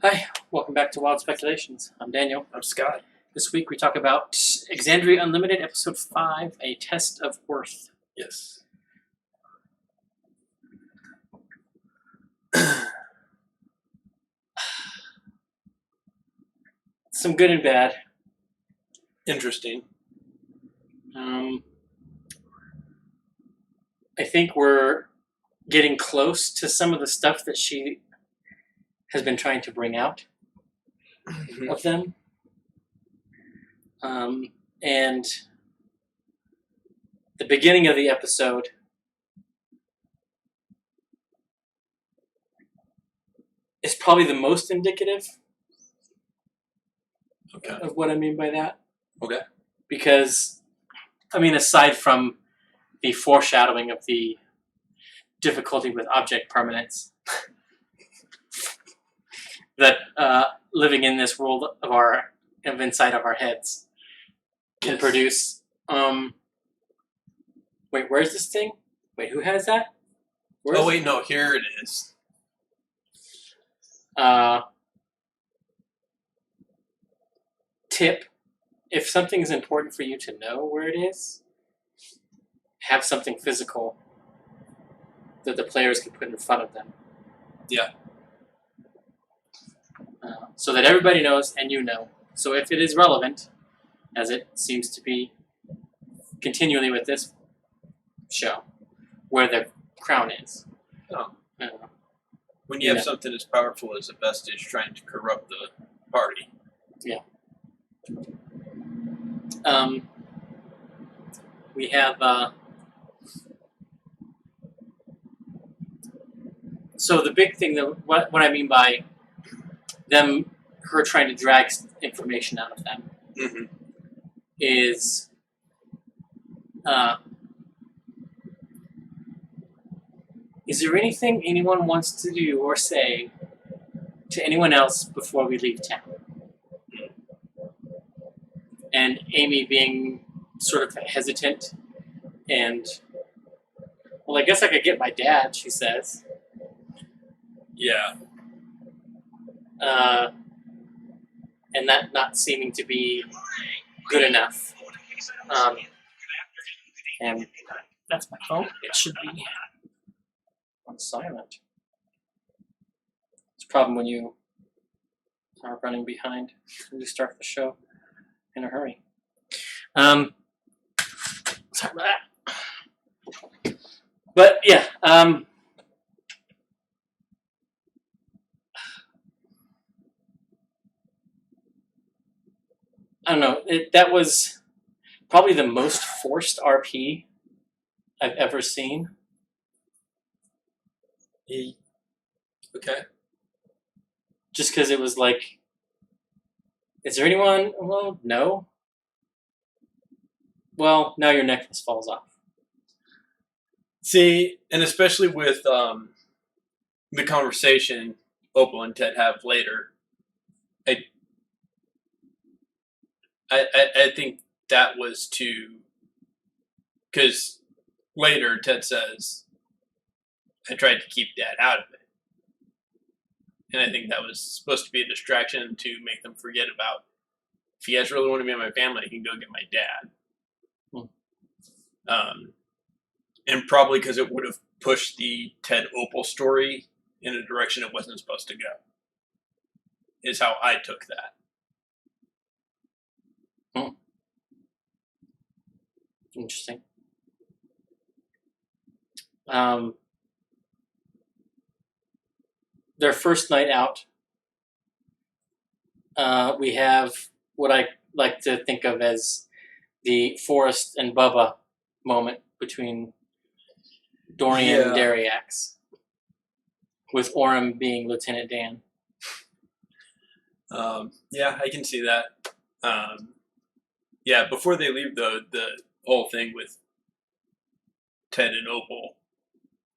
Hi, welcome back to Wild Speculations. I'm Daniel. I'm Scott. This week we talk about Exandria Unlimited, Episode 5, A Test of Worth. Yes. Some good and bad. Interesting. I think we're getting close to some of the stuff that she has been trying to bring out of them. And the beginning of the episode is probably the most indicative of what I mean by that. Okay. Because, I mean, aside from the foreshadowing of the difficulty with object permanence that living in this world of inside of our heads can produce. Wait, where's this thing? Wait, who has that? No, here it is. Tip: if something is important for you to know where it is, have something physical that the players can put in front of them. Yeah. So that everybody knows and you know. So if it is relevant, as it seems to be continually with this show, where the crown is. Oh. When you have something as powerful as a vestige trying to corrupt the party. Yeah. We have so the big thing that what I mean by her trying to drag information out of them is there anything anyone wants to do or say to anyone else before we leave town? And Amy being sort of hesitant and, well, I guess I could get my dad, she says. Yeah. And that not seeming to be good enough. And that's my phone. It should be on silent. It's a problem when you are running behind and you start the show in a hurry. Sorry about that. But yeah, I don't know. That was probably the most forced RP I've ever seen. Okay. Just because it was like, is there anyone? Well, no. Well, now your necklace falls off. See, and especially with the conversation Opal and Ted have later, I think that was because later Ted says, I tried to keep Dad out of it. And I think that was supposed to be a distraction to make them forget about, if you guys really want to be in my family, I can go get my dad. And probably because it would have pushed the Ted Opal story in a direction it wasn't supposed to go, is how I took that. Interesting. Their first night out, we have what I like to think of as the Forrest and Bubba moment between Dorian and Dariax, with Orem being Lieutenant Dan. Yeah, I can see that. Before they leave the whole thing with Ted and Opal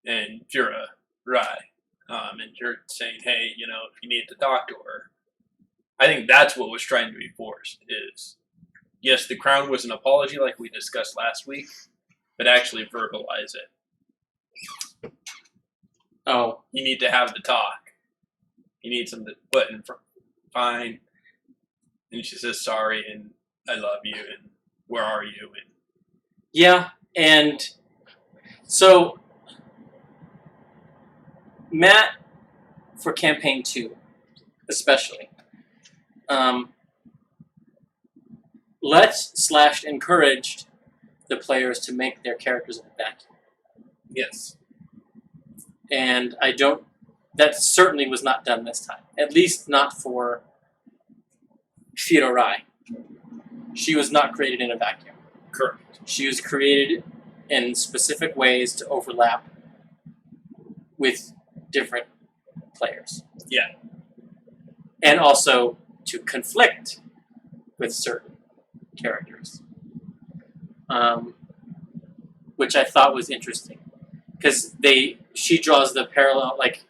and Jura Rai, and you're saying, hey, if you need to talk to her, I think that's what was trying to be forced is, yes, the crown was an apology like we discussed last week, but actually verbalize it. Oh. You need to have the talk. He needs him to put in front. Fine. And she says, sorry, and I love you, and where are you? And yeah, and so Matt, for campaign 2, especially, encouraged the players to make their characters in a vacuum. yes. And that certainly was not done this time. At least not for Fira Rai. She was not created in a vacuum. Correct. She was created in specific ways to overlap with different players. Yeah. And also to conflict with certain characters. Which I thought was interesting. Because she draws the parallel, like,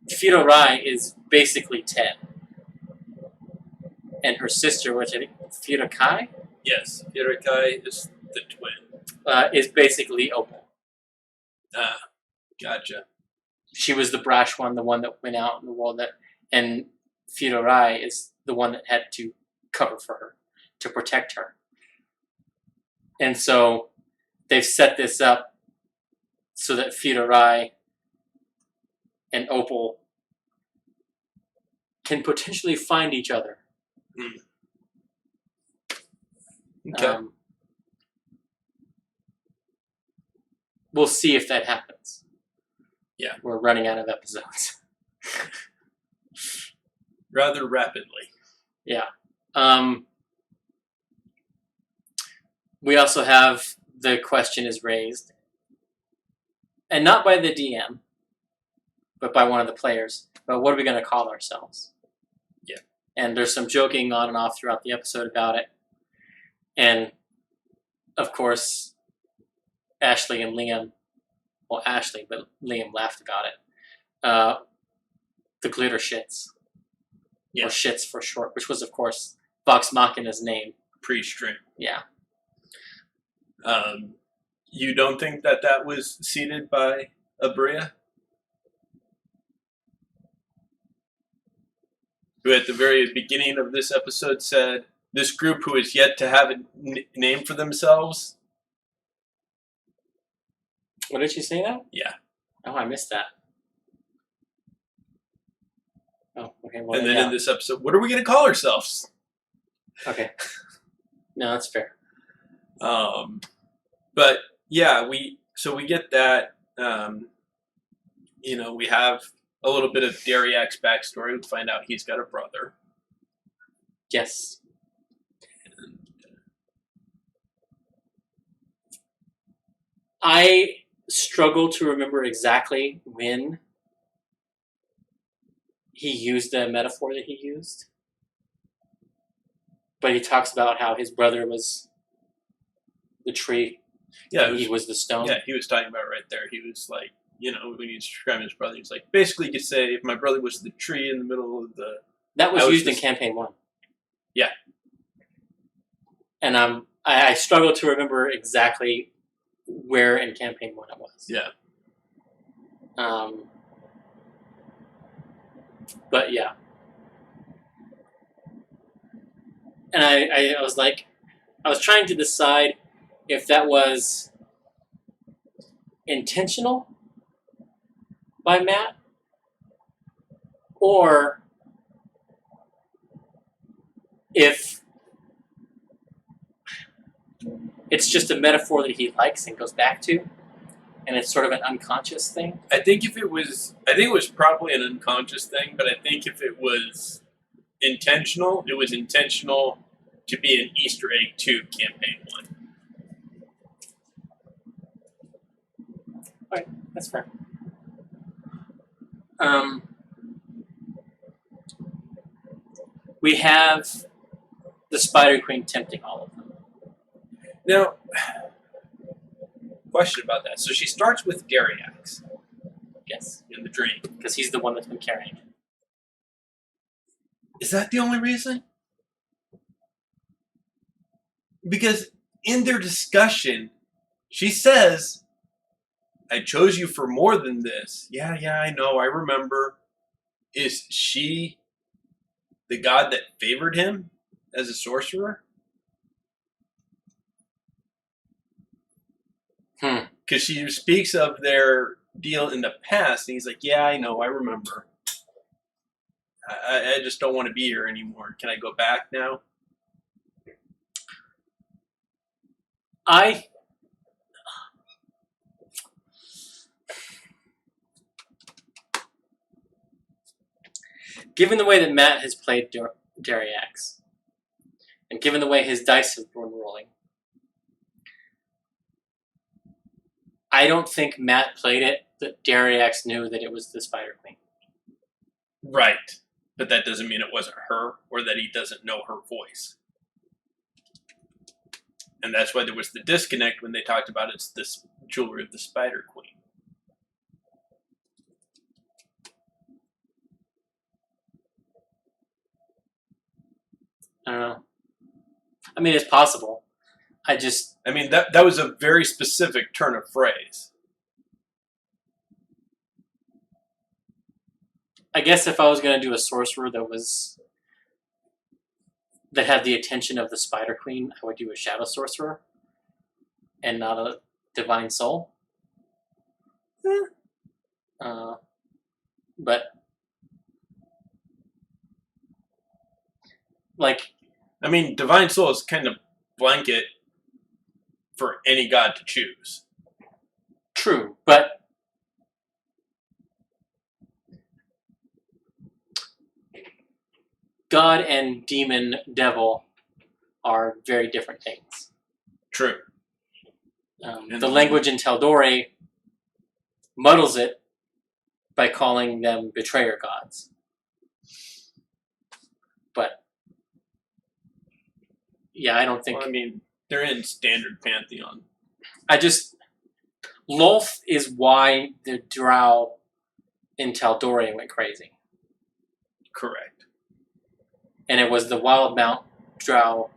Fira Rai is basically Ted. And her sister, which I think, Fira Kai? Yes. Fira Kai is the twin. Is basically Opal. Gotcha. She was the brash one, the one that went out in the world, and Fira Rai is the one that had to cover for her, to protect her. And so they've set this up so that Fira Rai and Opal can potentially find each other. Okay. We'll see if that happens. Yeah. We're running out of episodes. Rather rapidly. Yeah. We also have the question is raised, and not by the DM, but by one of the players. But what are we going to call ourselves? Yeah. And there's some joking on and off throughout the episode about it. And, of course, Ashley and Liam, well, Ashley, but Liam laughed about it. The glitter shits. Yeah. Or shits for short, which was, of course, Vox Machina's name. Pre-stream. Yeah. You don't think that was seeded by Abria? Who at the very beginning of this episode said, this group who is yet to have a name for themselves? What did she say now? Yeah. Oh, I missed that. Oh, okay. Well, and then in this episode, what are we going to call ourselves? Okay. No, that's fair. But yeah, we get that. We have a little bit of Dariak's backstory. We find out he's got a brother. Yes. And, I struggle to remember exactly when he used the metaphor that he used. But he talks about how his brother was the tree. Yeah. And he was the stone. Yeah, he was talking about right there. He was like, when he's describing his brother, he's like, basically you could say if my brother was the tree in the middle of the... That was used in campaign 1. Yeah. And I struggle to remember exactly where in campaign 1 it was. Yeah. But yeah. And I was like, I was trying to decide if that was intentional by Matt or if it's just a metaphor that he likes and goes back to, and it's sort of an unconscious thing. I think it was probably an unconscious thing, but I think if it was intentional, it was intentional to be an Easter egg to campaign 1. All right, that's fair. We have the Spider Queen tempting all of them. Now, question about that. So she starts with Dariax. Yes. In the dream. Because he's the one that's been carrying it. Is that the only reason? Because in their discussion, She says, I chose you for more than this. Yeah, I know, I remember. Is she the god that favored him as a sorcerer? Because she speaks of their deal in the past, and he's like, yeah, I know, I remember. I just don't want to be here anymore. Can I go back now? Given the way that Matt has played Dariax, and given the way his dice have been rolling, I don't think Matt played it that Dariax knew that it was the Spider Queen. Right. But that doesn't mean it wasn't her, or that he doesn't know her voice. And that's why there was the disconnect when they talked about it's this jewelry of the Spider Queen. I don't know. I mean, it's possible. I mean, that was a very specific turn of phrase. I guess if I was going to do a sorcerer that had the attention of the Spider Queen, I would do a Shadow Sorcerer and not a Divine Soul. But I mean, Divine Soul is kind of blanket for any god to choose. True, but God and demon devil are very different things. True. The language in Tal'Dorei muddles it by calling them betrayer gods. But yeah, I don't think. Well, I mean, they're in standard pantheon. Lolth is why the Drow in Tal'Dorei went crazy. Correct. And it was the Wildemount Drow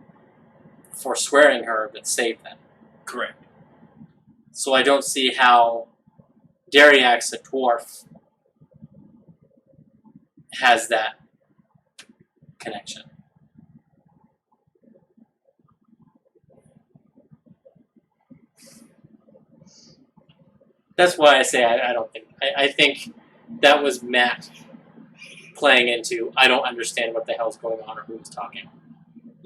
forswearing her that saved them. Correct. So I don't see how Dariax, a dwarf, has that connection. That's why I say I don't think. I think that was Matt playing into, I don't understand what the hell's going on or who's talking.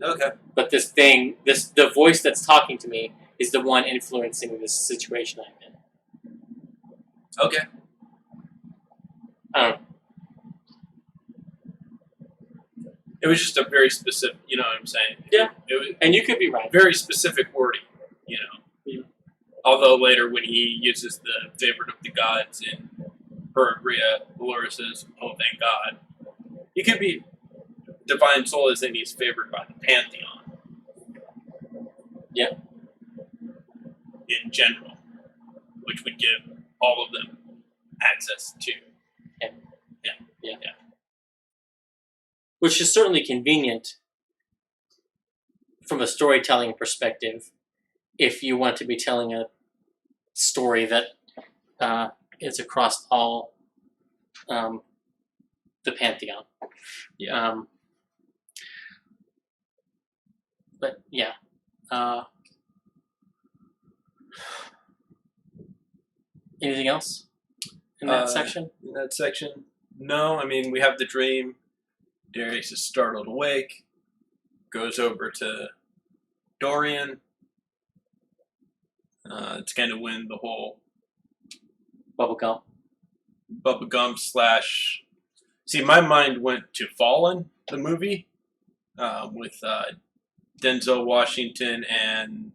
Okay. But the voice that's talking to me is the one influencing this situation I'm in. Okay. I don't know. It was just a very specific, you know what I'm saying? Yeah. It was And you could be right. very specific wording, you know. Yeah. Although later when he uses the favorite of the gods in Perigria, Dolores' Oh Thank God, he could be Divine Soul as in he's favored by the Pantheon. Yeah. In general. Which would give all of them access to him. Yeah. Which is certainly convenient from a storytelling perspective if you want to be telling a story that is across all the Pantheon. Yeah. But yeah. Anything else in that section? In that section? No, I mean, we have the dream. Darius is startled awake. Goes over to Dorian. It's kind of when the whole Bubblegum / See, my mind went to Fallen, the movie, with Denzel Washington and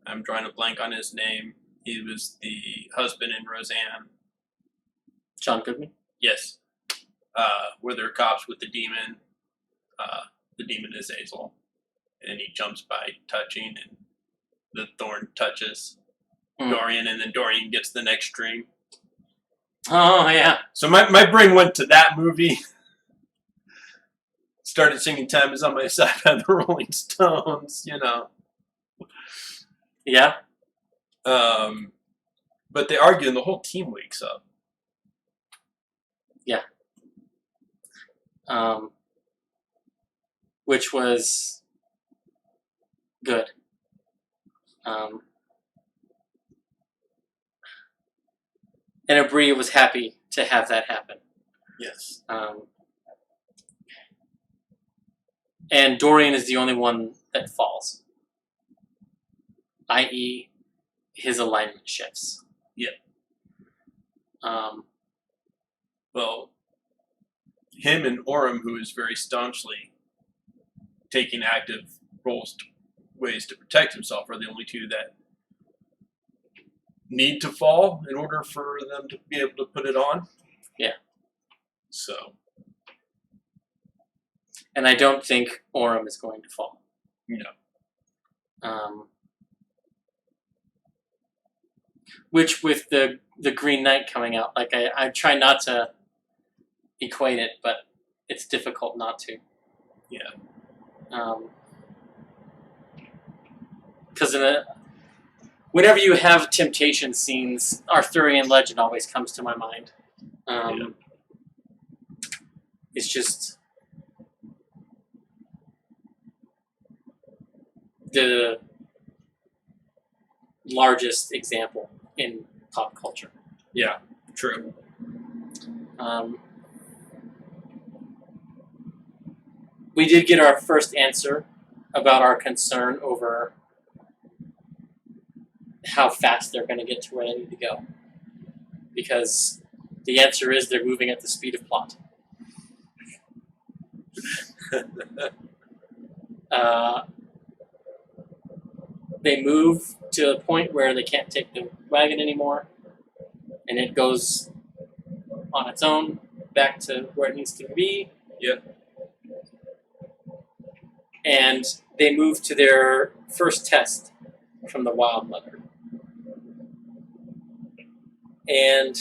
I'm drawing a blank on his name. He was the husband in Roseanne. John Goodman? Yes. Where they're cops with the demon. The demon is Azazel. And he jumps by touching, and the thorn touches Dorian, and then Dorian gets the next dream. Oh, yeah. So my brain went to that movie. Started singing Time Is On My Side by the Rolling Stones, you know. Yeah. But they argue, and the whole team wakes up. Yeah. Which was good. And Abria was happy to have that happen. Yes. And Dorian is the only one that falls, i.e., his alignment shifts. Yeah. Well, him and Orem, who is very staunchly taking active ways to protect himself, are the only two that need to fall in order for them to be able to put it on. Yeah. So. And I don't think Orem is going to fall. No. Which with the Green Knight coming out, like I try not to equate it, but it's difficult not to. Yeah. Because whenever you have temptation scenes, Arthurian legend always comes to my mind. It's just the largest example in pop culture. Yeah, true. We did get our first answer about our concern over how fast they're going to get to where they need to go. Because the answer is they're moving at the speed of plot. They move to a point where they can't take the wagon anymore, and it goes on its own back to where it needs to be. Yep. And they move to their first test from the Wilde letter. And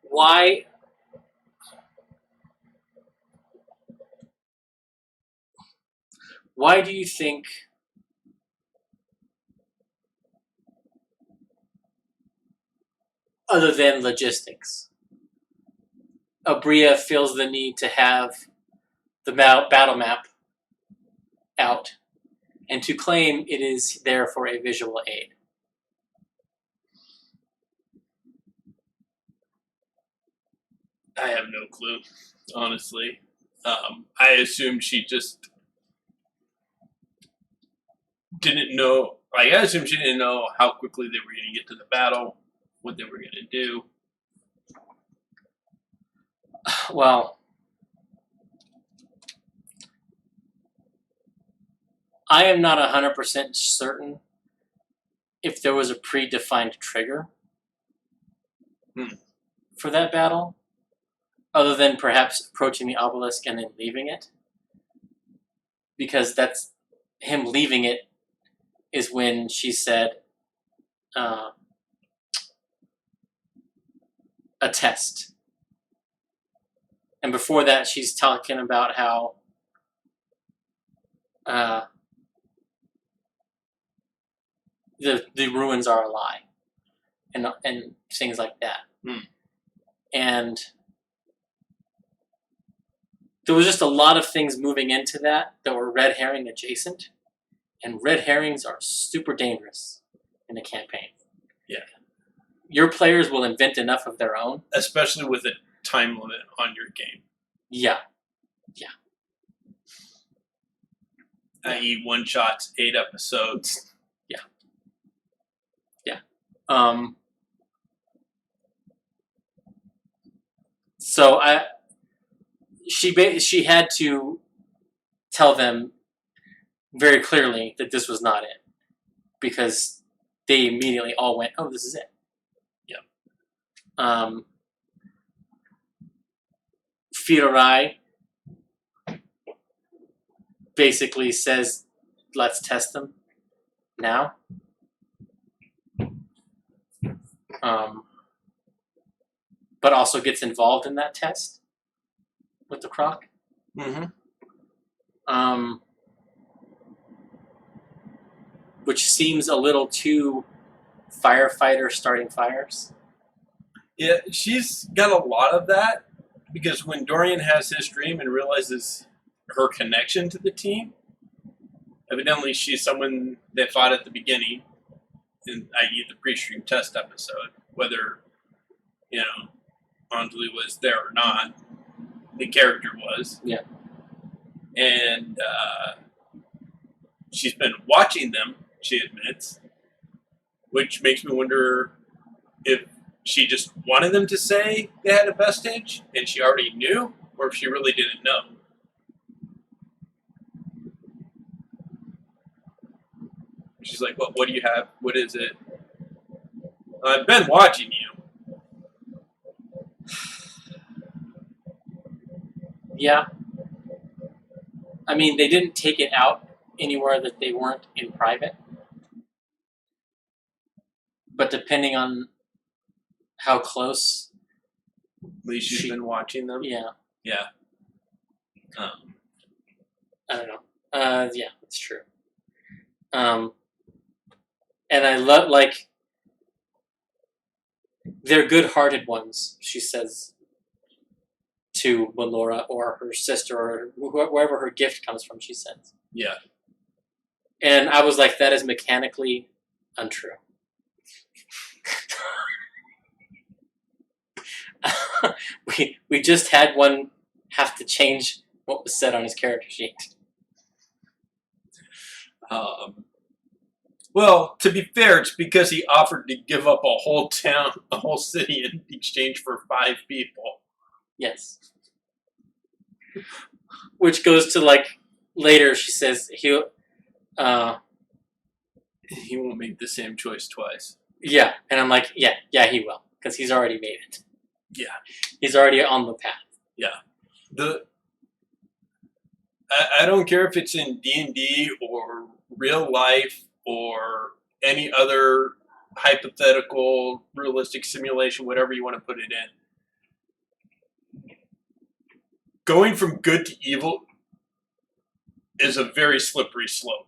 why do you think other than logistics, Abria feels the need to have the battle map out and to claim it is there for a visual aid? I have no clue, honestly. I assumed she just didn't know. I assumed she didn't know how quickly they were going to get to the battle, what they were going to do. Well, I am not 100% certain if there was a predefined trigger for that battle, other than perhaps approaching the obelisk and then leaving it. Because that's him leaving it is when she said a test. And before that, she's talking about how the ruins are a lie, and things like that. And there was just a lot of things moving into that were red herring adjacent, and red herrings are super dangerous in a campaign. Yeah. Your players will invent enough of their own. Especially with a time limit on your game. Yeah. I.e. one shots, 8 episodes. Yeah. So she had to tell them very clearly that this was not it, because they immediately all went, "Oh, this is it." Yeah. Firai basically says, "Let's test them now." But also gets involved in that test. with the croc. Mm-hmm. Which seems a little too firefighter starting fires. Yeah, she's got a lot of that because when Dorian has his dream and realizes her connection to the team, evidently she's someone that fought at the beginning, i.e. the pre-stream test episode, whether, Anjali was there or not, the character was. Yeah. And she's been watching them, she admits, which makes me wonder if she just wanted them to say they had a vestige and she already knew, or if she really didn't know. She's like, what do you have? What is it? I've been watching you. Yeah. I mean, they didn't take it out anywhere that they weren't in private. But depending on how close... At least she's been watching them? Yeah. Yeah. I don't know. Yeah, that's true. And I love, they're good-hearted ones, she says to Melora or her sister or wherever her gift comes from, she says. Yeah. And I was like, that is mechanically untrue. we just had one have to change what was said on his character sheet. Well, to be fair, it's because he offered to give up a whole town, a whole city in exchange for 5 people. Yes. Which goes to, later she says he won't make the same choice twice. Yeah, and I'm like, yeah, he will, because he's already made it. Yeah. He's already on the path. Yeah. I don't care if it's in D&D or real life or any other hypothetical, realistic simulation, whatever you want to put it in. Going from good to evil is a very slippery slope.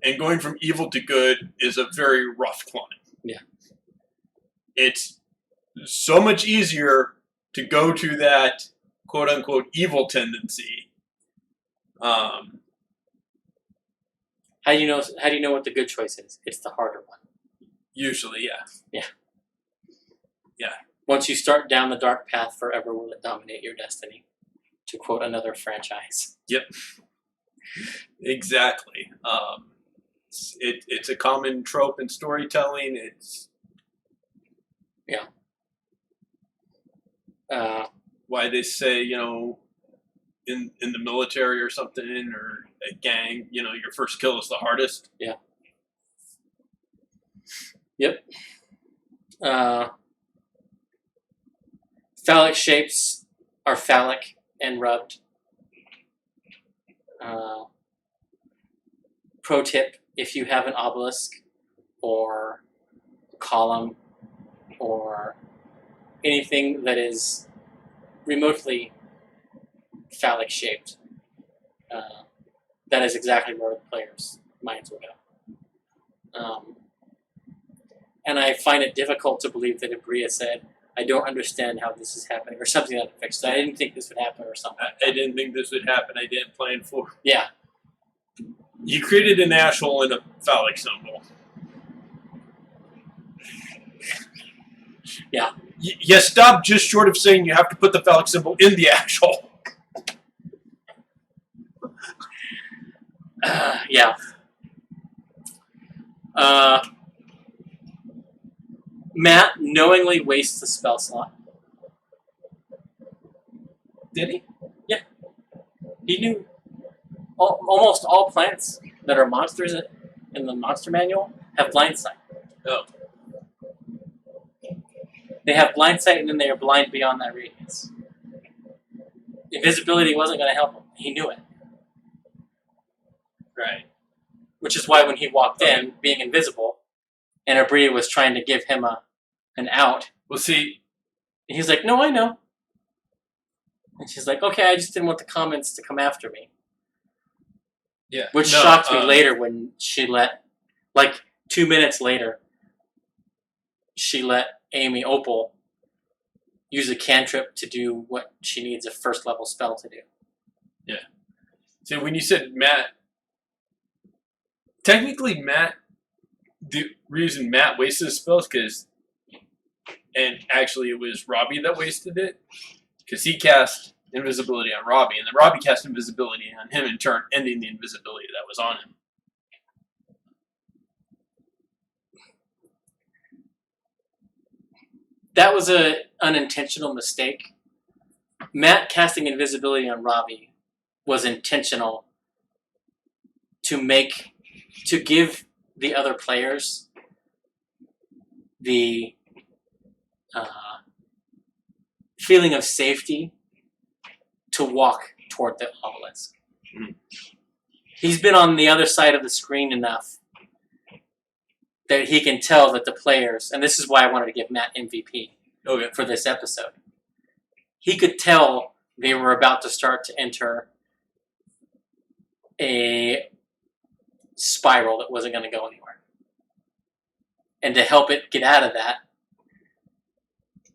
And going from evil to good is a very rough climb. Yeah. It's so much easier to go to that quote-unquote evil tendency. How do you know what the good choice is? It's the harder one. Usually, yeah. Yeah. Yeah. Once you start down the dark path, forever will it dominate your destiny. To quote another franchise. Yep. Exactly. It's a common trope in storytelling. It's why they say, in the military or something, or a gang, your first kill is the hardest. Yeah. Yep. Phallic shapes are phallic and rubbed. Pro tip, if you have an obelisk or a column or anything that is remotely phallic shaped, that is exactly where the players' minds will go. And I find it difficult to believe that Ibria said, I don't understand how this is happening, or something that affects that. I didn't think this would happen, or something. I didn't think this would happen. I didn't plan for it. Yeah. You created an asshole and a phallic symbol. Yeah. You stopped just short of saying you have to put the phallic symbol in the asshole. Yeah. Matt knowingly wastes a spell slot. Did he? Yeah. He knew almost all plants that are monsters in the monster manual have blind sight. Oh. They have blind sight and then they are blind beyond that radius. Invisibility wasn't going to help him. He knew it. Right. Which is why when he walked in, being invisible, and Abria was trying to give him an out. Well, see, And he's like, no, I know. And she's like, okay, I just didn't want the comments to come after me. Yeah. Which shocked me later when she let, 2 minutes later, she let Amy Opal use a cantrip to do what she needs a first level spell to do. Yeah. So when you said Matt, technically the reason Matt wasted his spells and actually it was Robbie that wasted it, because he cast invisibility on Robbie, and then Robbie cast invisibility on him, in turn ending the invisibility that was on him. That was an unintentional mistake. Matt casting invisibility on Robbie was intentional to give the other players the feeling of safety to walk toward the obelisk. Mm-hmm. He's been on the other side of the screen enough that he can tell that the players, and this is why I wanted to give Matt MVP for this episode, he could tell they were about to start to enter a spiral that wasn't going to go anywhere. And to help it get out of that,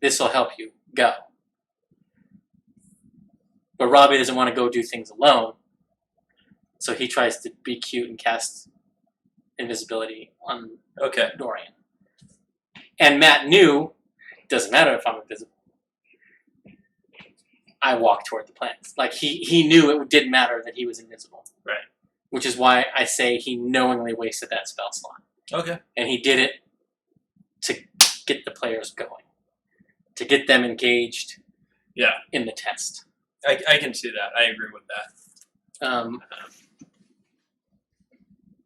this will help you go. But Robbie doesn't want to go do things alone, so he tries to be cute and cast invisibility on Dorian. And Matt knew, it doesn't matter if I'm invisible. I walk toward the plants. He knew it didn't matter that he was invisible. Right. Which is why I say he knowingly wasted that spell slot. Okay. And he did it to get the players going. To get them engaged in the test. I can see that. I agree with that.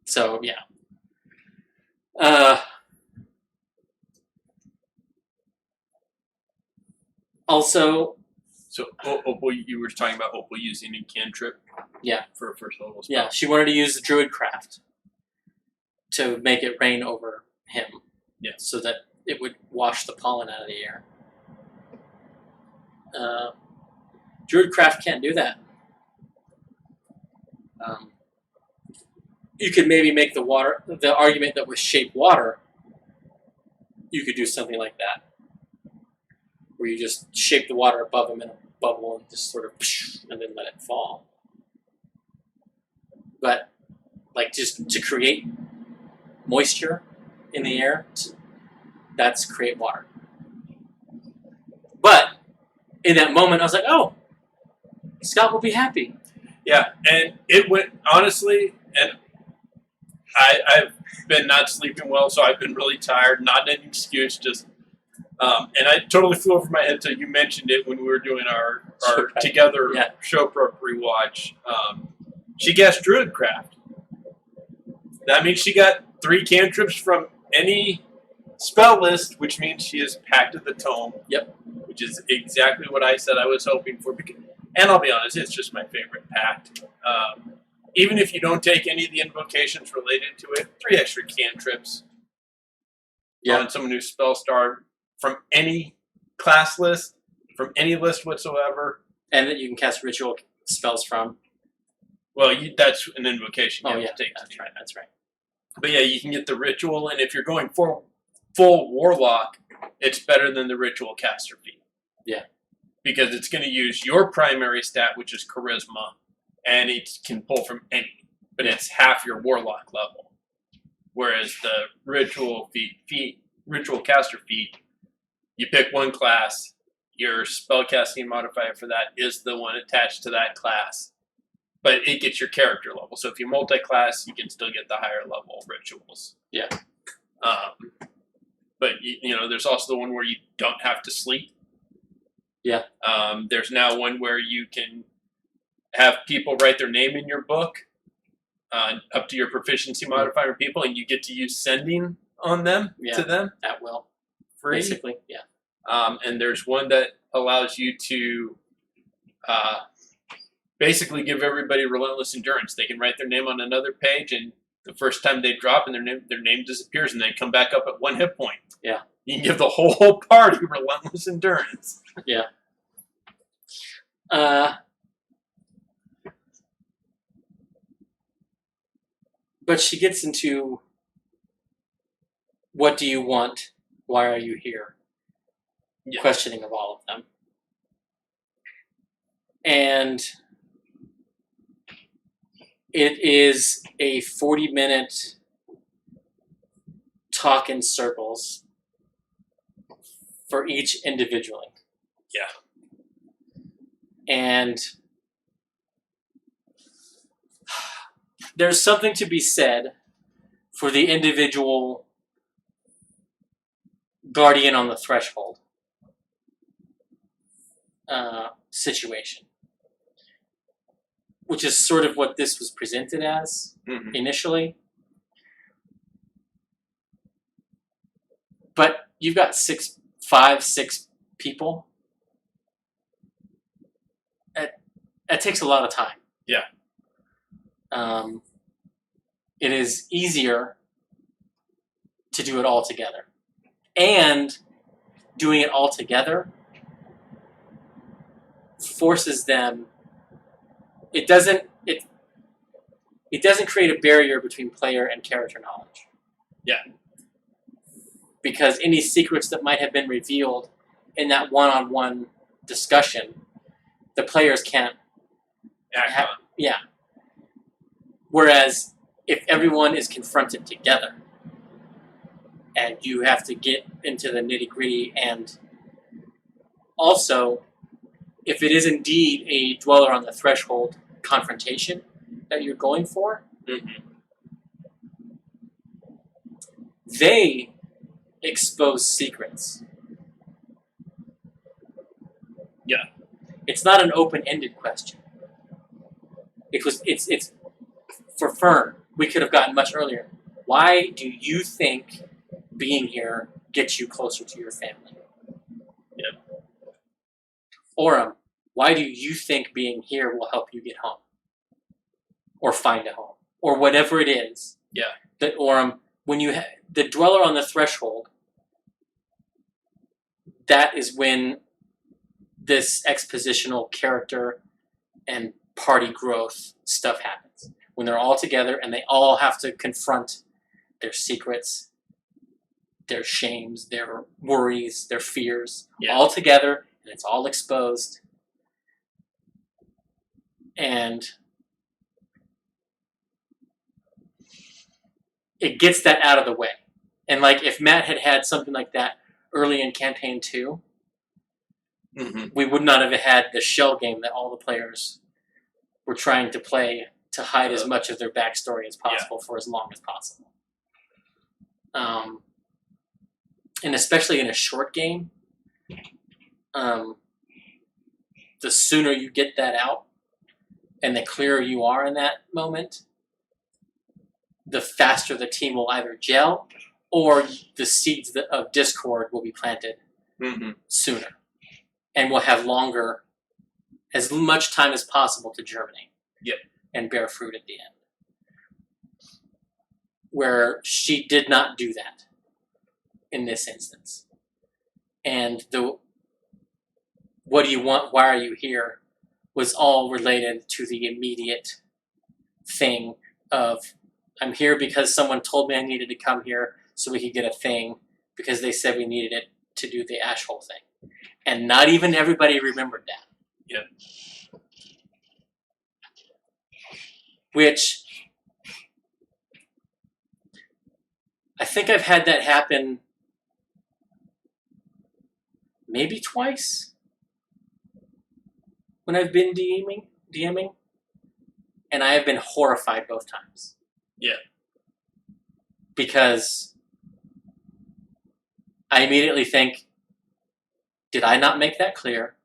So, yeah. Also... So, Opal, you were talking about Opal using a cantrip for a first level spell. Yeah, she wanted to use the Druidcraft to make it rain over him. Yeah. So that it would wash the pollen out of the air. Druidcraft can't do that. You could maybe make the argument that with shape water, you could do something like that. Where you just shape the water above him in a bubble and just sort of, and then let it fall. But, just to create moisture in the air, that's create water. But, in that moment, I was like, oh, Scott will be happy. Yeah, and it went, honestly, and I've been not sleeping well, so I've been really tired, not an excuse, just... and I totally flew over my head until you mentioned it when we were doing our together show prep rewatch. She cast Druidcraft. That means she got 3 cantrips from any spell list, which means she has Pact of the Tome. Yep. Which is exactly what I said I was hoping for. And I'll be honest, it's just my favorite pact. Even if you don't take any of the invocations related to it, 3 extra cantrips on someone who's spell starved. From any class list, from any list whatsoever. And that you can cast ritual spells from. Well, that's an invocation. That's right. But yeah, you can get the ritual, and if you're going for full warlock, it's better than the ritual caster feat. Yeah. Because it's going to use your primary stat, which is charisma, and it can pull from any. But it's half your warlock level. Whereas the ritual caster feat, you pick one class, your spellcasting modifier for that is the one attached to that class. But it gets your character level. So if you multi-class, you can still get the higher level rituals. Yeah. But, there's also the one where you don't have to sleep. Yeah. There's now one where you can have people write their name in your book, up to your proficiency modifier people, and you get to use sending on them to them. At will. Free. Basically, yeah. And there's one that allows you to basically give everybody relentless endurance. They can write their name on another page, and the first time they drop, and their name disappears, and they come back up at 1 hit point. Yeah. You can give the whole party relentless endurance. Yeah. But she gets into, what do you want? Why are you here? Yeah. Questioning of all of them. And it is a 40-minute talk in circles for each individually. Yeah. And there's something to be said for the individual guardian on the threshold situation, which is sort of what this was presented as initially. But you've got 5, 6 people. That takes a lot of time. Yeah. It is easier to do it all together. And doing it all together forces them. It doesn't create a barrier between player and character knowledge. Yeah. Because any secrets that might have been revealed in that one-on-one discussion, the players can't act on. Yeah. Whereas if everyone is confronted together and you have to get into the nitty-gritty, and also if it is indeed a dweller on the threshold confrontation that you're going for, they expose secrets. Yeah. It's not an open-ended question. It's for Fern. We could have gotten much earlier. Why do you think being here gets you closer to your family? Yeah. Orem, why do you think being here will help you get home? Or find a home? Or whatever it is. Yeah. That Orem, when you the dweller on the threshold, that is when this expositional character and party growth stuff happens. When they're all together and they all have to confront their secrets, their shames, their worries, their fears, all together, and it's all exposed. And it gets that out of the way. And like if Matt had had something like that early in campaign 2, we would not have had the shell game that all the players were trying to play to hide as much of their backstory as possible for as long as possible. And especially in a short game, the sooner you get that out and the clearer you are in that moment, the faster the team will either gel or the seeds of discord will be planted sooner. And will have longer, as much time as possible to germinate and bear fruit at the end. Where she did not do that in this instance. And the what do you want, why are you here, was all related to the immediate thing of, I'm here because someone told me I needed to come here so we could get a thing because they said we needed it to do the ash hole thing. And not even everybody remembered that. Yeah. Which I think I've had that happen maybe twice when I've been DMing, and I have been horrified both times. Yeah. Because I immediately think, did I not make that clear?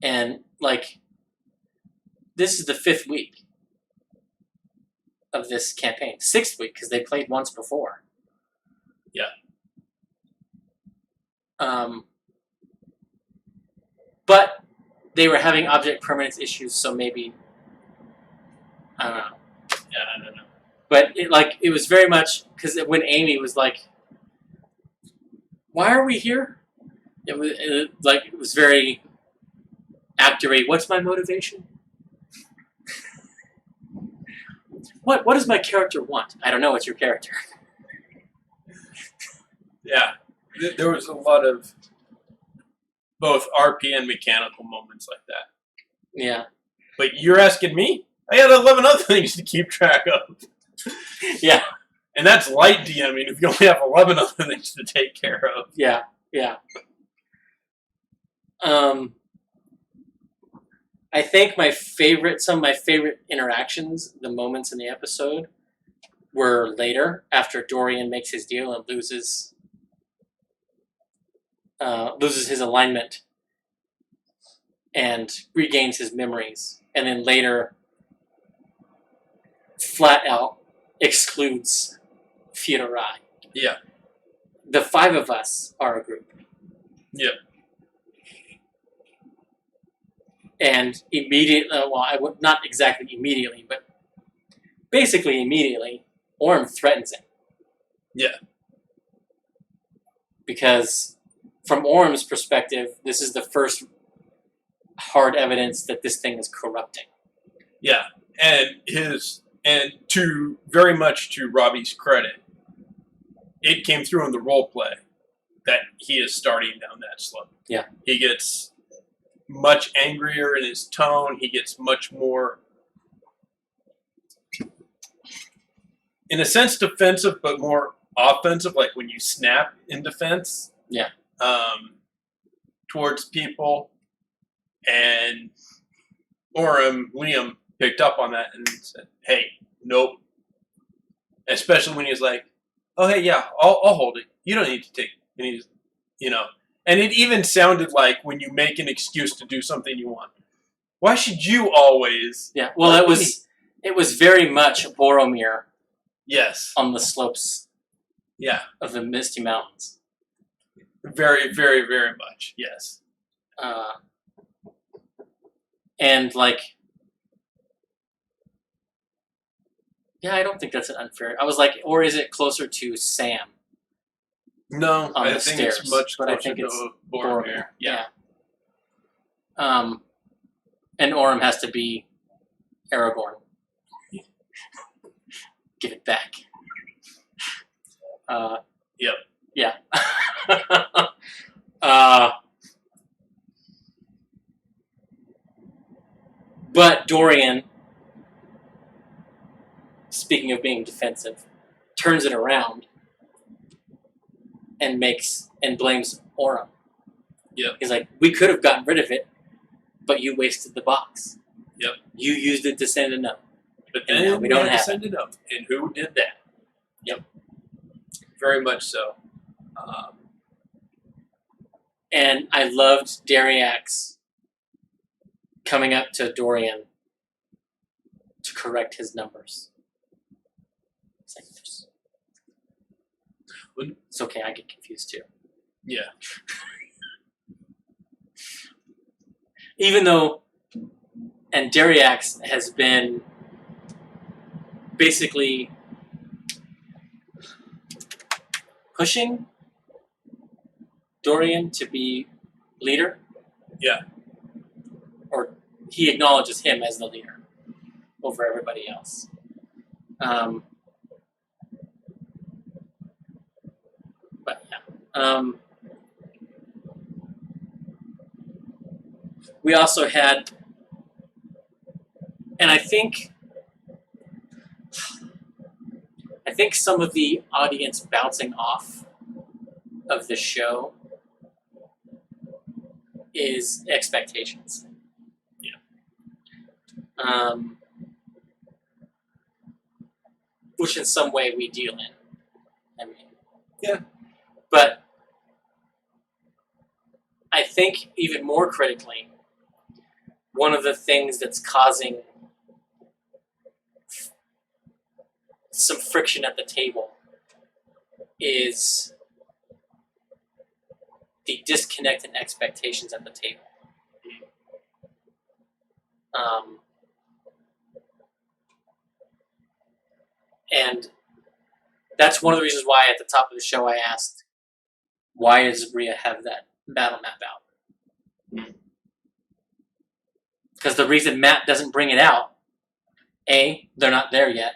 And like, this is the 5th week of this campaign. 6th week, because they played once before. Yeah. But they were having object permanence issues, so maybe, I don't know. Yeah, I don't know. But it was very much, because when Amy was like, why are we here? It was very Actor 8, what's my motivation? What does my character want? I don't know. What's your character? Yeah. There was a lot of both RP and mechanical moments like that. Yeah. But you're asking me? I had 11 other things to keep track of. Yeah. And that's light DMing if you only have 11 other things to take care of. Yeah. Yeah. I think some of my favorite interactions, the moments in the episode, were later, after Dorian makes his deal and loses his alignment and regains his memories, and then later flat out excludes Fiorai. Yeah. The 5 of us are a group. Yeah. And immediately, not exactly immediately, but basically immediately, Orm threatens him. Yeah. Because from Orm's perspective, this is the first hard evidence that this thing is corrupting. Yeah. And to very much to Robbie's credit, it came through in the role play that he is starting down that slope. Yeah. He gets much angrier in his tone. He gets much more, in a sense, defensive, but more offensive, like when you snap in defense. Yeah. Towards people. And Liam picked up on that and said, hey, nope. Especially when he's like, oh, hey, yeah, I'll hold it. You don't need to take it. And he's, and it even sounded like when you make an excuse to do something you want. Why should you always? Yeah, well, it was very much Boromir. Yes. On the slopes. Yeah. Of the Misty Mountains. Very, very, very much. Yes. And yeah, I don't think that's an unfair. I was like, or is it closer to Sam? No, I think stairs, it's much closer to Boromir. Yeah. And Orm has to be Aragorn. Give it back. Yep. Yeah. But Dorian, speaking of being defensive, turns it around and blames Orm. Yep. He's like, we could have gotten rid of it, but you wasted the box. Yep. You used it to send a note. But then we don't have to send it up. And who did that? Yep. Very much so. And I loved Dariax coming up to Dorian to correct his numbers. It's like, it's okay, I get confused too. Yeah. Even though, and Dariax has been basically pushing Dorian to be leader. Yeah. Or he acknowledges him as the leader over everybody else. But yeah. We also had, and I think some of the audience bouncing off of the show is expectations. Yeah. Which in some way we deal in. I mean, yeah. But I think even more critically, one of the things that's causing some friction at the table is the disconnect in expectations at the table. And that's one of the reasons why at the top of the show I asked, why does Bria have that battle map out? Because the reason Matt doesn't bring it out, A, they're not there yet,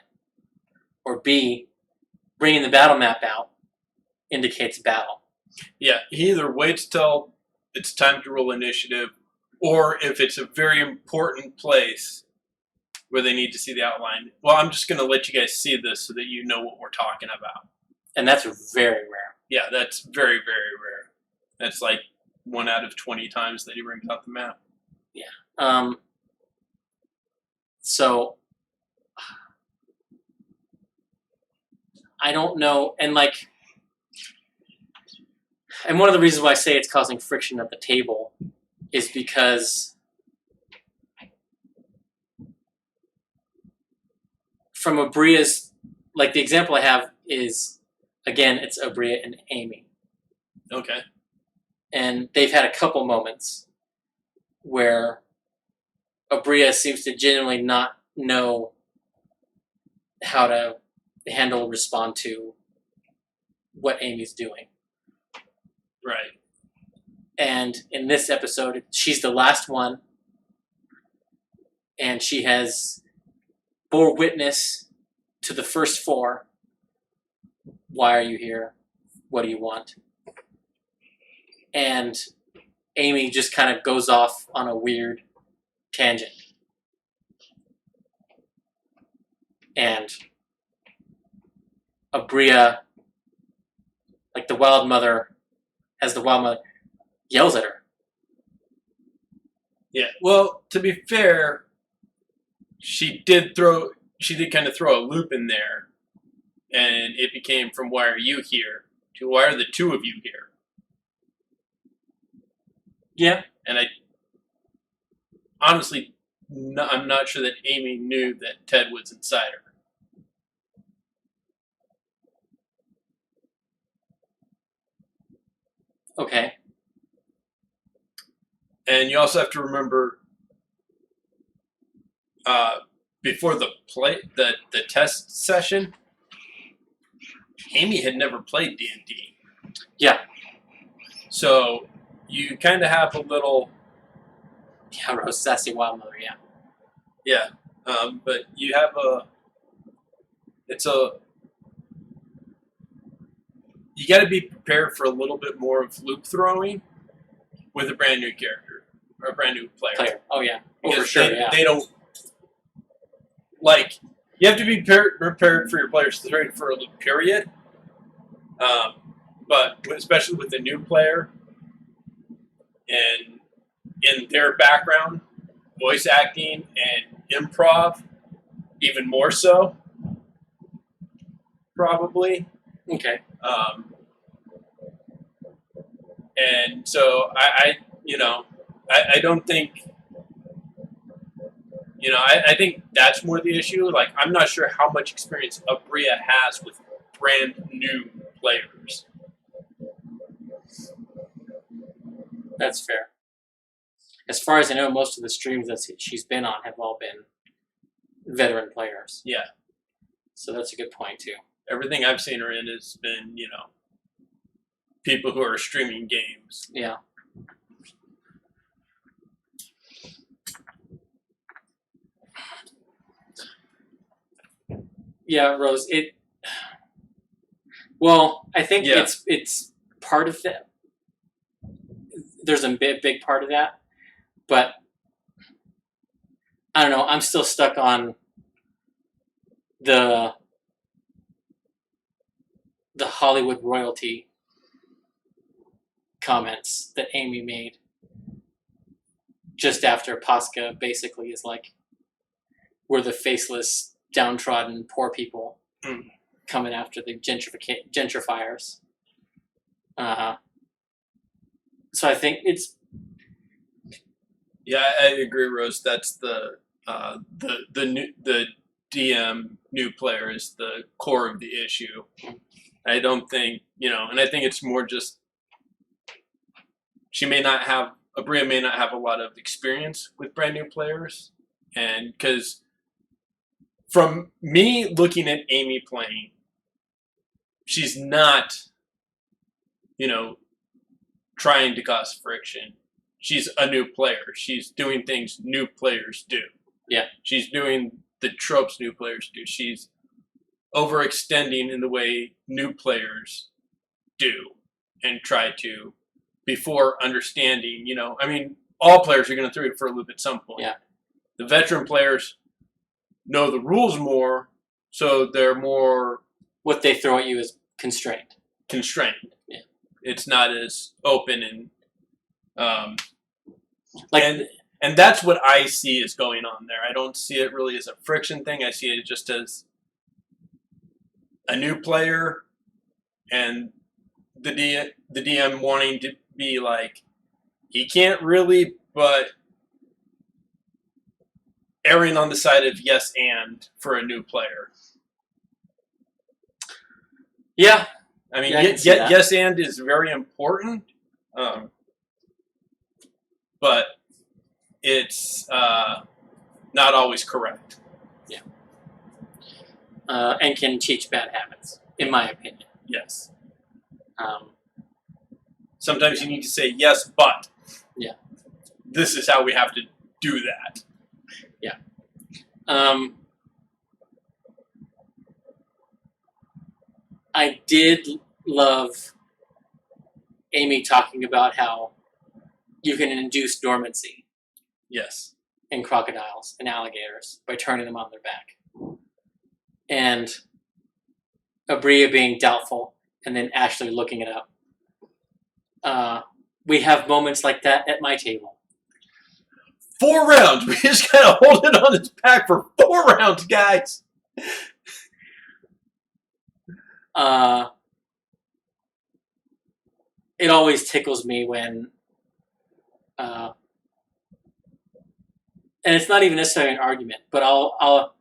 or B, bringing the battle map out indicates battle. Yeah, he either waits till it's time to roll initiative, or if it's a very important place where they need to see the outline, well, I'm just going to let you guys see this so that you know what we're talking about. And that's very rare. Yeah, that's very, very rare. That's like 1 out of 20 times that he brings out the map. Yeah. So I don't know, and one of the reasons why I say it's causing friction at the table is because from Abria's, the example I have is, again, it's Abria and Amy. Okay. And they've had a couple moments where Abria seems to genuinely not know how to handle, respond to what Amy's doing. Right. And in this episode, she's the last one, and she has bore witness to the first 4. Why are you here? What do you want? And Amy just kind of goes off on a weird tangent. And Abria, the Wilde mother, yells at her. Yeah. Well, to be fair, she did kind of throw a loop in there, and it became from "Why are you here?" to "Why are the 2 of you here?" Yeah. And I honestly, I'm not sure that Amy knew that Ted was inside her. Okay. And you also have to remember, before the test session, Amy had never played D&D. Yeah. So you kind of have a little... Yeah, Rose, sassy wild mother, yeah. Yeah. But you have you got to be prepared for a little bit more of loop throwing with a brand new character or a brand new player. Oh yeah, because for sure. They don't you have to be prepared for your players to trade for a loop period. But especially with a new player and in their background, voice acting and improv, even more so, probably. Okay. And so I don't think, I think that's more the issue. I'm not sure how much experience Abria has with brand new players. That's fair. As far as I know, most of the streams that she's been on have all been veteran players. Yeah. So that's a good point, too. Everything I've seen her in has been, people who are streaming games. Yeah. Yeah, Rose, I think it's part of that. There's a big part of that, but I don't know. I'm still stuck on the Hollywood royalty comments that Amy made just after Pascha basically is like, we're the faceless, downtrodden, poor people coming after the gentrifiers. So I think it's... Yeah, I agree, Rose. That's the DM new player is the core of the issue. I don't think, and I think it's more just Abria may not have a lot of experience with brand new players. And because from me looking at Amy playing, she's not, trying to cause friction. she's a new player. She's doing things new players do. Yeah. She's doing the tropes new players do. She's overextending in the way new players do and try to before understanding, I mean, all players are going to throw it for a loop at some point. Yeah. The veteran players know the rules more, so they're more... What they throw at you is constrained. Yeah. It's not as open and... And that's what I see is going on there. I don't see it really as a friction thing. I see it just as a new player and the DM wanting to be like, he can't really, but erring on the side of yes and for a new player. Yeah. I mean, yes and is very important, but it's not always correct. Yeah. And can teach bad habits, in my opinion. Yes. Sometimes you need to say yes, but yeah, this is how we have to do that. Yeah. I did love Amy talking about how you can induce dormancy. Yes. In crocodiles and alligators by turning them on their back. And Abria being doubtful and then actually looking it up. We have moments like that at my table. 4 rounds. We just gotta hold it on his back for 4 rounds, guys. It always tickles me when, and it's not even necessarily an argument, but I'll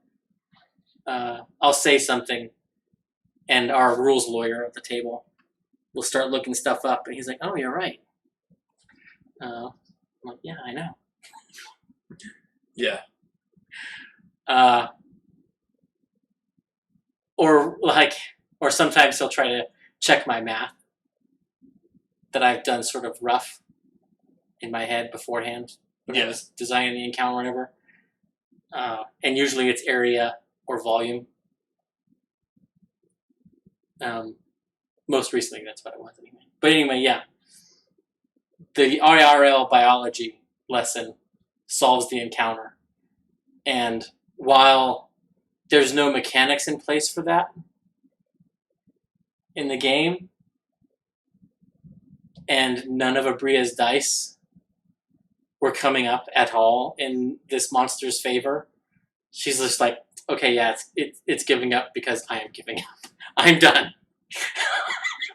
say something, and our rules lawyer at the table will start looking stuff up, and he's like, "Oh, you're right." I'm like, "Yeah, I know." Yeah. Or sometimes he'll try to check my math that I've done sort of rough in my head beforehand when I was designing the encounter or whatever. And usually it's area or volume. Most recently, that's what it was anyway. But anyway, yeah. The IRL biology lesson solves the encounter. And while there's no mechanics in place for that in the game, and none of Abria's dice were coming up at all in this monster's favor, she's just like, okay, yeah, it's giving up because I am giving up. I'm done.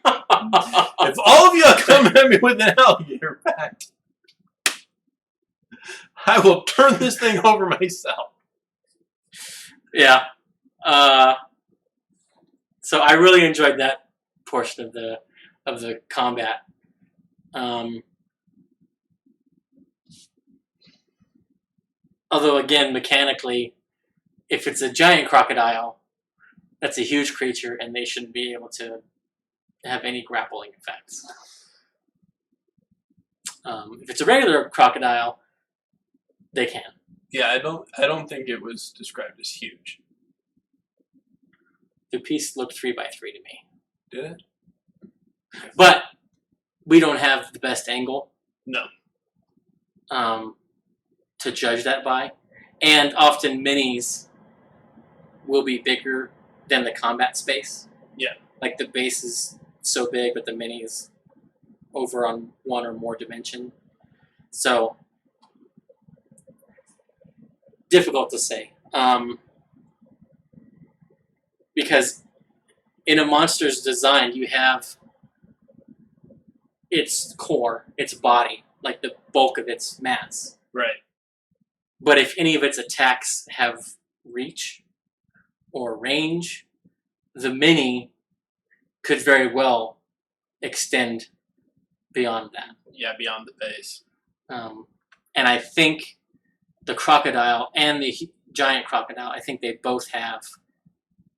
If all of you come at me with an alligator fact, I will turn this thing over myself. Yeah. So I really enjoyed that portion of the combat. Although again, mechanically, if it's a giant crocodile, that's a huge creature, and they shouldn't be able to have any grappling effects. If it's a regular crocodile, they can. Yeah, I don't think it was described as huge. The piece looked 3x3 to me. Did it? But we don't have the best angle. No. To judge that by. And often minis will be bigger than the combat space. Yeah. Like the base is so big, but the mini is over on one or more dimension. So, difficult to say. Because in a monster's design, you have its core, its body, like the bulk of its mass. Right. But if any of its attacks have reach or range, the mini could very well extend beyond that. Yeah, beyond the base. And I think the crocodile and the giant crocodile, I think they both have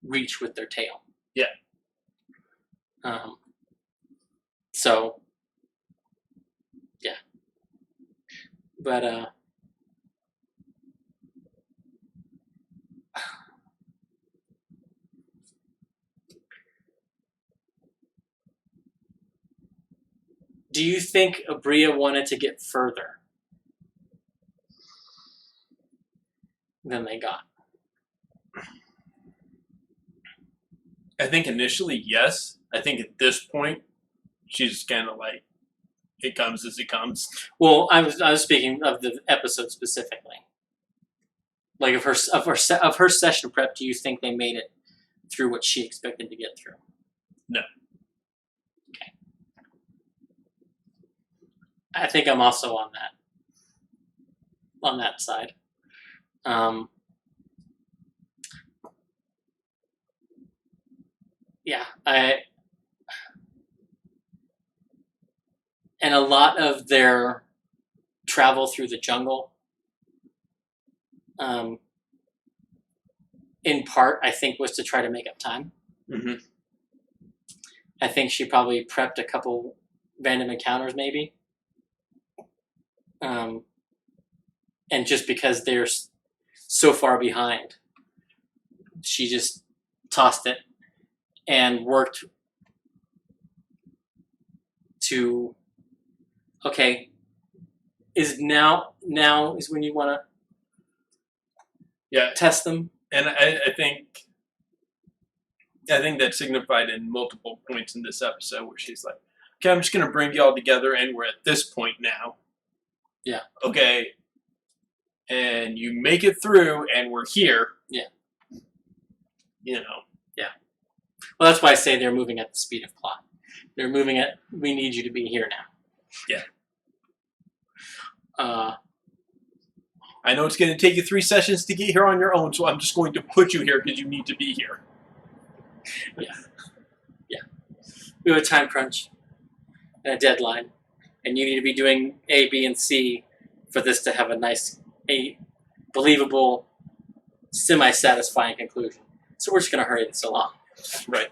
reach with their tail. Yeah. So, yeah. But do you think Abria wanted to get further than they got? I think initially, yes. I think at this point, she's just kind of like, it comes as it comes. Well, I was speaking of the episode specifically. Like of her session prep, do you think they made it through what she expected to get through? No. Okay. I think I'm also on that side. Yeah, and a lot of their travel through the jungle, in part, I think, was to try to make up time. Mm-hmm. I think she probably prepped a couple random encounters, maybe. And just because they're so far behind, she just tossed it and worked to, okay, is now is when you want to test them. And I think that signified in multiple points in this episode where she's like, okay, I'm just going to bring you all together, and we're at this point now. Yeah. Okay. And you make it through, and we're here. Yeah. You know. Yeah. Well, that's why I say they're moving at the speed of plot. They're moving at, we need you to be here now. Yeah. I know it's going to take you 3 sessions to get here on your own, so I'm just going to put you here because you need to be here. Yeah. Yeah. We have a time crunch and a deadline, and you need to be doing A, B, and C for this to have a believable, semi-satisfying conclusion. So we're just going to hurry this along. Right.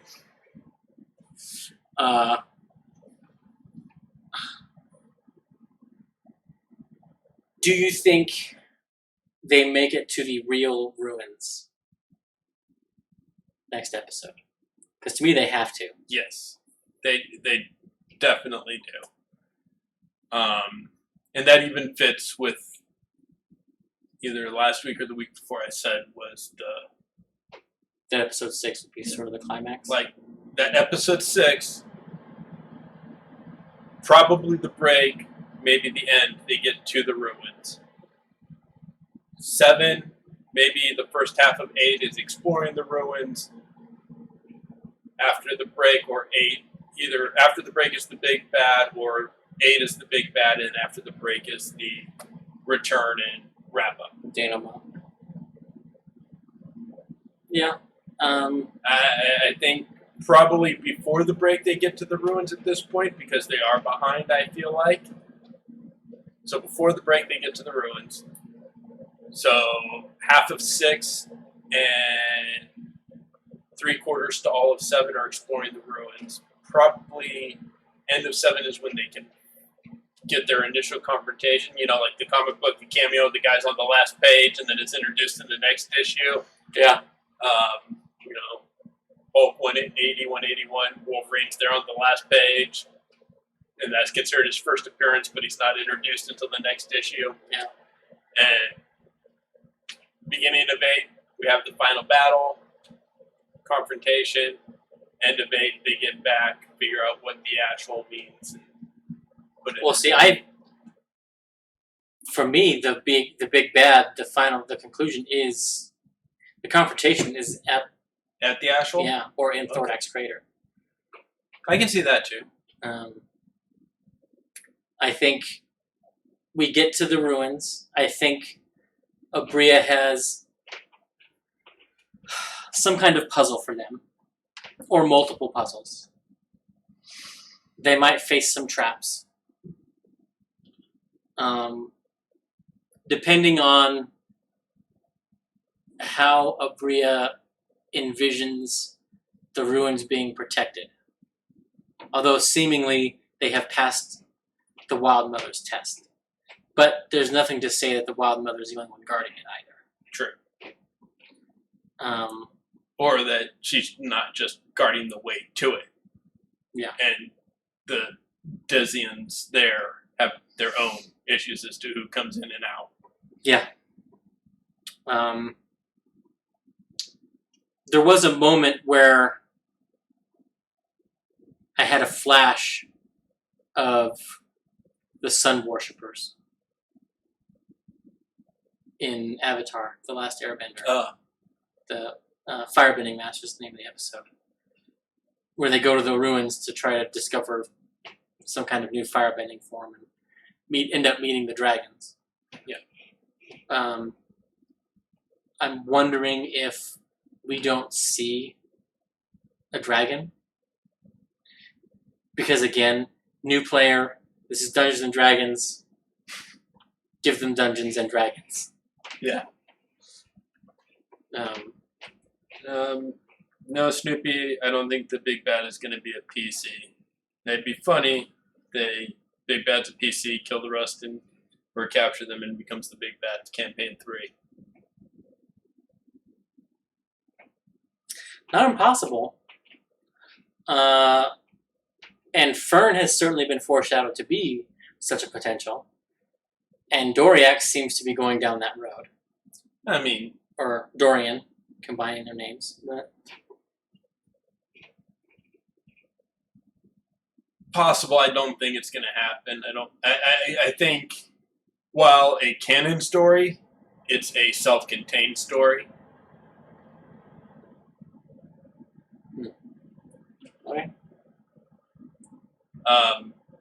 Do you think they make it to the real ruins next episode? Because to me, they have to. Yes, they definitely do. And that even fits with either last week or the week before I said was that episode 6 would be sort of the climax. Like that episode 6, probably the break, maybe the end, they get to the ruins. 7, maybe the first half of 8 is exploring the ruins. After the break, or 8, either after the break is the big bad, or 8 is the big bad, and after the break is the return and wrap up. Denouement. Yeah. I think probably before the break they get to the ruins at this point, because they are behind, I feel like. So before the break they get to the ruins. So half of 6 and 3/4 to all of 7 are exploring the ruins. Probably end of 7 is when they can get their initial confrontation. You know, like the comic book, the cameo, the guy's on the last page, and then it's introduced in the next issue. Yeah. You know, Hulk 180, 181, Wolverine's there on the last page, and that's considered his first appearance, but he's not introduced until the next issue. Yeah. And beginning of 8, we have the final battle, confrontation. End of 8, they get back, figure out what the actual means. Well, see, for me, the big bad, the conclusion is, the confrontation is at the actual? Yeah, or in Thorax Crater. I can see that too. I think we get to the ruins. I think Abria has some kind of puzzle for them, or multiple puzzles. They might face some traps. Depending on how Abria envisions the ruins being protected. Although seemingly they have passed the Wild Mother's test. But there's nothing to say that the Wild Mother's the only one guarding it either. True. Um, or that she's not just guarding the way to it. Yeah. And the Desians there have their own issues as to who comes in and out. Yeah. There was a moment where I had a flash of the sun worshippers in Avatar, The Last Airbender. The Firebending Master is the name of the episode. Where they go to the ruins to try to discover some kind of new firebending form and end up meeting the dragons. Yeah. I'm wondering if we don't see a dragon. Because again, new player, this is Dungeons and Dragons. Give them Dungeons and Dragons. Yeah. No, Snoopy, I don't think the Big Bad is going to be a PC. It'd be funny if Big Bad's a PC, kill the rest or capture them and becomes the Big Bad campaign 3. Not impossible. And Fern has certainly been foreshadowed to be such a potential. And Doriax seems to be going down that road. I mean... Or Dorian, combining their names. But... Possible, I don't think it's going to happen. I think, while a canon story, it's a self-contained story. Okay.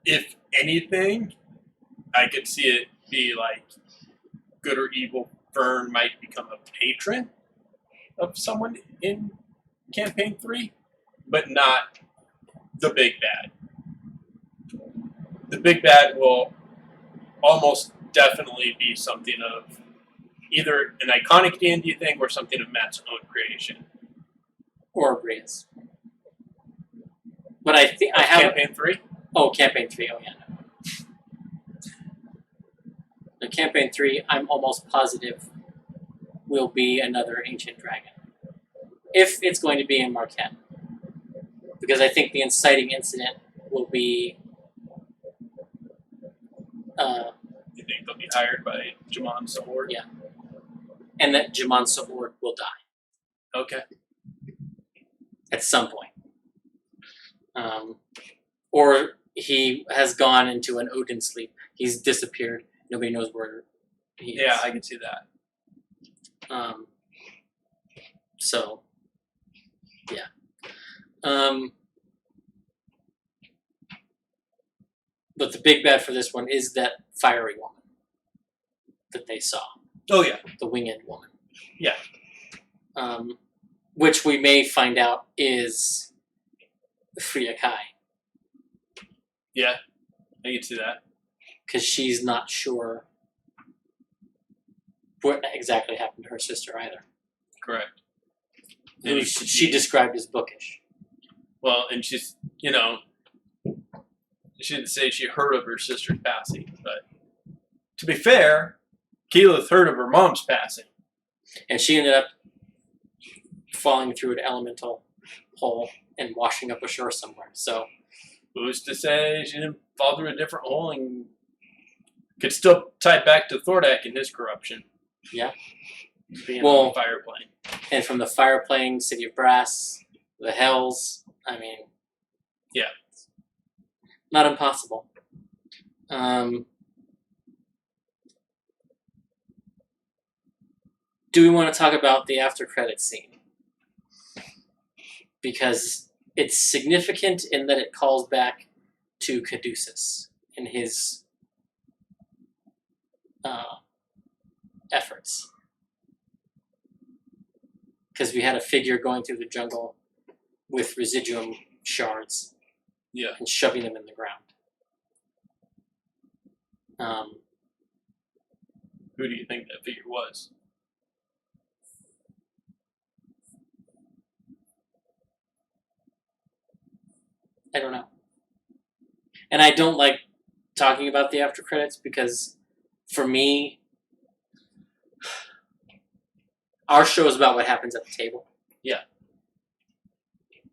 If anything, I could see it be like good or evil Fern might become a patron of someone in campaign 3, but not the Big Bad. The Big Bad will almost definitely be something of either an iconic D&D thing or something of Matt's own creation. Or Bria's. But I think I have campaign 3. Oh, campaign 3. Oh yeah. No. The campaign 3, I'm almost positive, will be another ancient dragon, if it's going to be in Marquette, because I think the inciting incident will be. You think they'll be hired by Jamon Sahord? Yeah. And that Jamon Sahord will die. Okay. At some point. Or he has gone into an Odin sleep. He's disappeared. Nobody knows where he is. Yeah, I can see that. So, yeah. But the big bad for this one is that fiery woman that they saw. Oh, yeah. The winged woman. Yeah. Which we may find out is Freya Kai. Yeah, I can see that. Because she's not sure what exactly happened to her sister either. Correct. Who she described as bookish. Well, and she's, she didn't say she heard of her sister's passing, but to be fair, Keyleth heard of her mom's passing. And she ended up falling through an elemental hole and washing up ashore somewhere. So, who's to say she didn't fall through a different hole and could still tie it back to Thordak and his corruption? Yeah. Being on the fire plane. And from the fire plane, City of Brass, the Hells, I mean... Yeah. Not impossible. Do we want to talk about the after credits scene? Because it's significant in that it calls back to Caduceus and his efforts. Because we had a figure going through the jungle with residuum shards. Yeah. And shoving them in the ground. Who do you think that figure was? I don't know. And I don't like talking about the after credits because for me, our show is about what happens at the table. Yeah.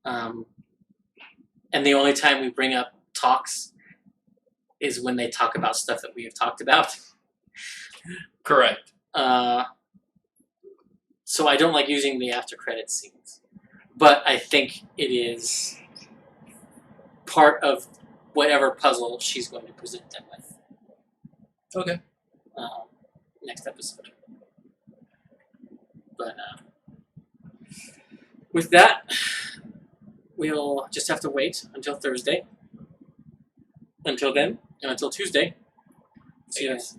And the only time we bring up talks is when they talk about stuff that we have talked about. Correct. So I don't like using the after credits scenes, but I think it is part of whatever puzzle she's going to present them with. Okay. Next episode. But with that, we'll just have to wait until Thursday. Until then, and until Tuesday. See you guys.